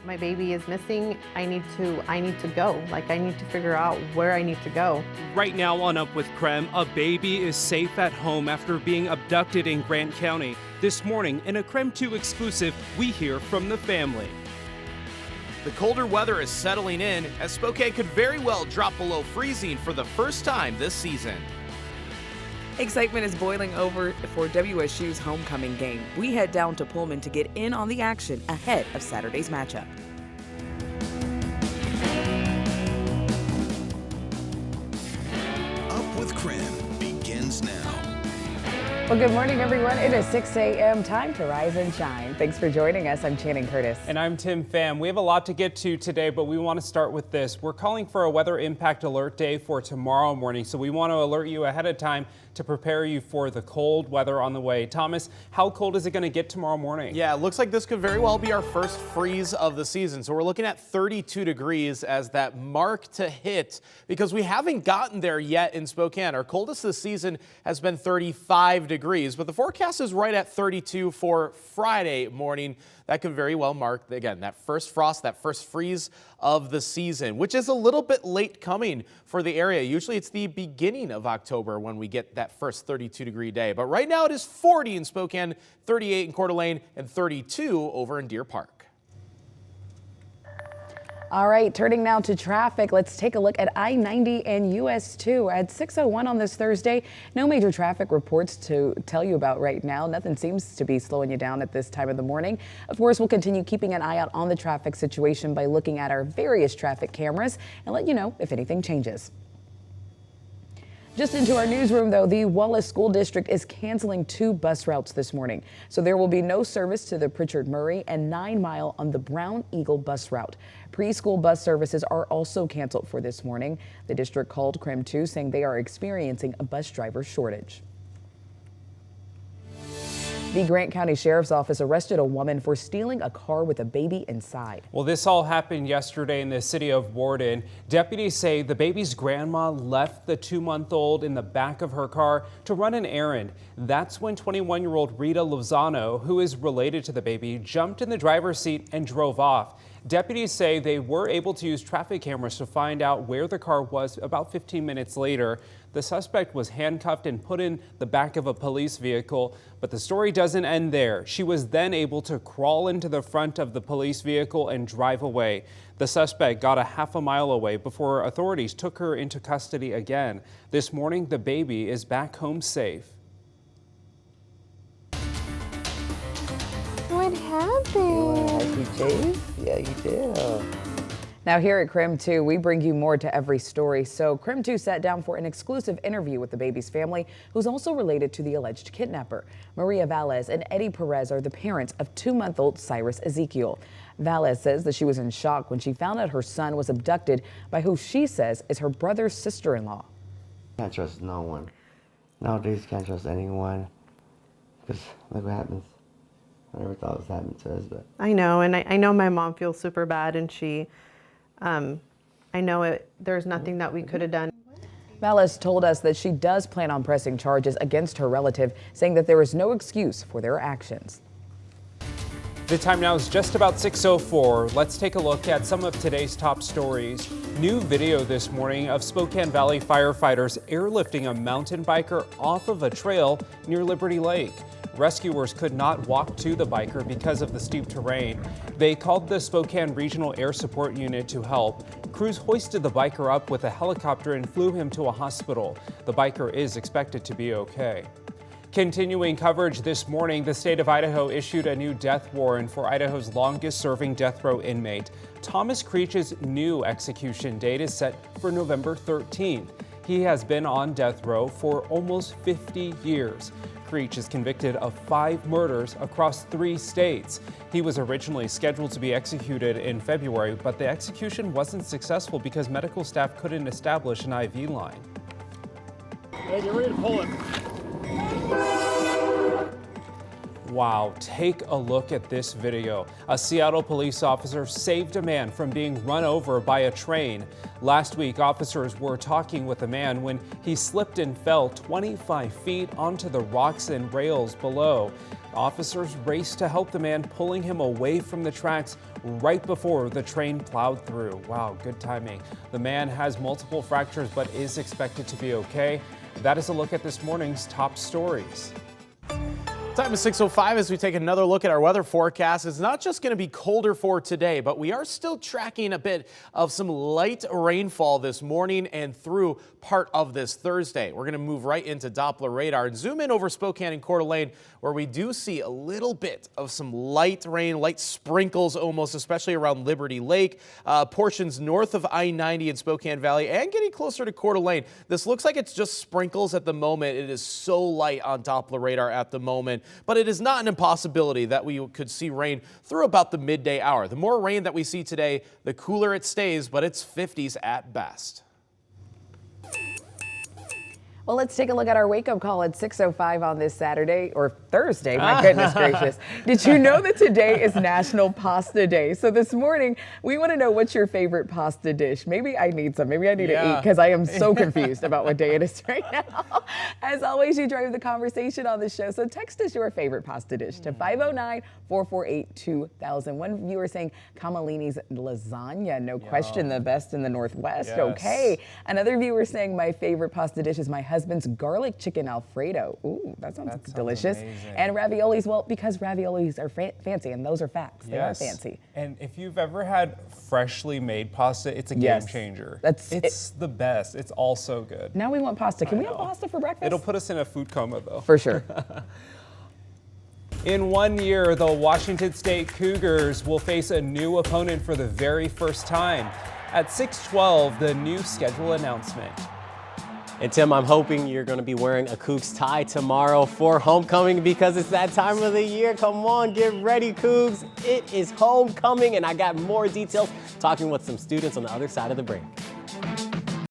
My baby is missing. I need to go. Like, I need to figure out where I need to go. Right now on Up with KREM, a baby is safe at home after being abducted in Grant County. This morning, in a KREM 2 exclusive, we hear from the family. The colder weather is settling in as Spokane could very well drop below freezing for the first time this season. Excitement is boiling over for WSU's homecoming game. We head down to Pullman to get in on the action ahead of Saturday's matchup. Up with KREM begins now. Well, good morning, everyone. It is 6 a.m. time to rise and shine. Thanks for joining us. I'm Channing Curtis. And I'm Tim Pham. We have a lot to get to today, but we want to start with this. We're calling for a weather impact alert day for tomorrow morning, so we want to alert you ahead of time to prepare you for the cold weather on the way. Thomas, how cold is it going to get tomorrow morning? Yeah, it looks like this could very well be our first freeze of the season. So we're looking at 32 degrees as that mark to hit because we haven't gotten there yet in Spokane. Our coldest this season has been 35 degrees, but the forecast is right at 32 for Friday morning. That could very well mark, again, that first frost, that first freeze of the season, which is a little bit late coming for the area. Usually it's the beginning of October when we get that first 32-degree day. But right now it is 40 in Spokane, 38 in Coeur d'Alene, and 32 over in Deer Park. All right, turning now to traffic. Let's take a look at I-90 and US 2 at 6:01 on this Thursday. No major traffic reports to tell you about right now. Nothing seems to be slowing you down at this time of the morning. Of course, we'll continue keeping an eye out on the traffic situation by looking at our various traffic cameras and let you know if anything changes. Just into our newsroom, though, the Wallace School District is canceling 2 bus routes this morning. So there will be no service to the Pritchard Murray and 9 Mile on the Brown Eagle bus route. Preschool bus services are also canceled for this morning. The district called KREM 2 saying they are experiencing a bus driver shortage. The Grant County Sheriff's Office arrested a woman for stealing a car with a baby inside. Well, this all happened yesterday in the city of Warden. Deputies say the baby's grandma left the 2-month-old in the back of her car to run an errand. That's when 21-year-old Rita Lozano, who is related to the baby, jumped in the driver's seat and drove off. Deputies say they were able to use traffic cameras to find out where the car was about 15 minutes later. The suspect was handcuffed and put in the back of a police vehicle, but the story doesn't end there. She was then able to crawl into the front of the police vehicle and drive away. The suspect got a half a mile away before authorities took her into custody again. This morning, the baby is back home safe. What happened? You chased? Yeah, you did. Now here at KREM 2, we bring you more to every story. So KREM 2 sat down for an exclusive interview with the baby's family, who's also related to the alleged kidnapper. Maria Valles and Eddie Perez are the parents of 2-month-old Cyrus Ezekiel. Valles says that she was in shock when she found out her son was abducted by who she says is her brother's sister-in-law. Can't trust no one. Nowadays, can't trust anyone. Because look what happens. I never thought it was happening to us, but I know, and I know my mom feels super bad, and I know there's nothing that we could have done. Valles told us that she does plan on pressing charges against her relative, saying that there is no excuse for their actions. The time now is just about 6:04. Let's take a look at some of today's top stories. New video this morning of Spokane Valley firefighters airlifting a mountain biker off of a trail near Liberty Lake. Rescuers could not walk to the biker because of the steep terrain. They called the Spokane Regional Air Support Unit to help. Crews hoisted the biker up with a helicopter and flew him to a hospital. The biker is expected to be okay. Continuing coverage this morning, the state of Idaho issued a new death warrant for Idaho's longest-serving death row inmate. Thomas Creech's new execution date is set for November 13th. He has been on death row for almost 50 years. Creech is convicted of 5 murders across 3 states. He was originally scheduled to be executed in February, but the execution wasn't successful because medical staff couldn't establish an IV line. Hey, get ready to pull it. Wow, take a look at this video. A Seattle police officer saved a man from being run over by a train. Last week, officers were talking with a man when he slipped and fell 25 feet onto the rocks and rails below. Officers raced to help the man, pulling him away from the tracks right before the train plowed through. Wow, good timing. The man has multiple fractures but is expected to be okay. That is a look at this morning's top stories. Time is 6:05 as we take another look at our weather forecast. It's not just going to be colder for today, but we are still tracking a bit of some light rainfall this morning and through part of this Thursday. We're going to move right into Doppler radar and zoom in over Spokane and Coeur d'Alene, where we do see a little bit of some light rain, light sprinkles almost, especially around Liberty Lake, portions north of I-90 in Spokane Valley and getting closer to Coeur d'Alene. This looks like it's just sprinkles at the moment. It is so light on Doppler radar at the moment. But it is not an impossibility that we could see rain through about the midday hour. The more rain that we see today, the cooler it stays, but it's 50s at best. Well, let's take a look at our wake-up call at 6:05 on this Saturday, or Thursday, my goodness gracious. Did you know that today is National Pasta Day? So this morning, we want to know what's your favorite pasta dish. Maybe I need some. Maybe I need to eat because I am so confused about what day it is right now. As always, you drive the conversation on the show, so text us your favorite pasta dish to 509-448-2000. One viewer saying Camellini's lasagna, no question the best in the Northwest. Yes. Okay. Another viewer saying my favorite pasta dish is my husband's garlic chicken Alfredo. Ooh, that sounds delicious. Amazing. And raviolis, well, because raviolis are fancy, and those are facts. They are fancy. And if you've ever had freshly made pasta, it's a game changer. It's the best. It's all so good. Now we want pasta. Can we have pasta for breakfast? It'll put us in a food coma, though. For sure. In 1 year, the Washington State Cougars will face a new opponent for the very first time. At 6:12, the new schedule announcement. And Tim, I'm hoping you're going to be wearing a Cougs tie tomorrow for homecoming because it's that time of the year. Come on, get ready, Cougs. It is homecoming, and I got more details talking with some students on the other side of the break.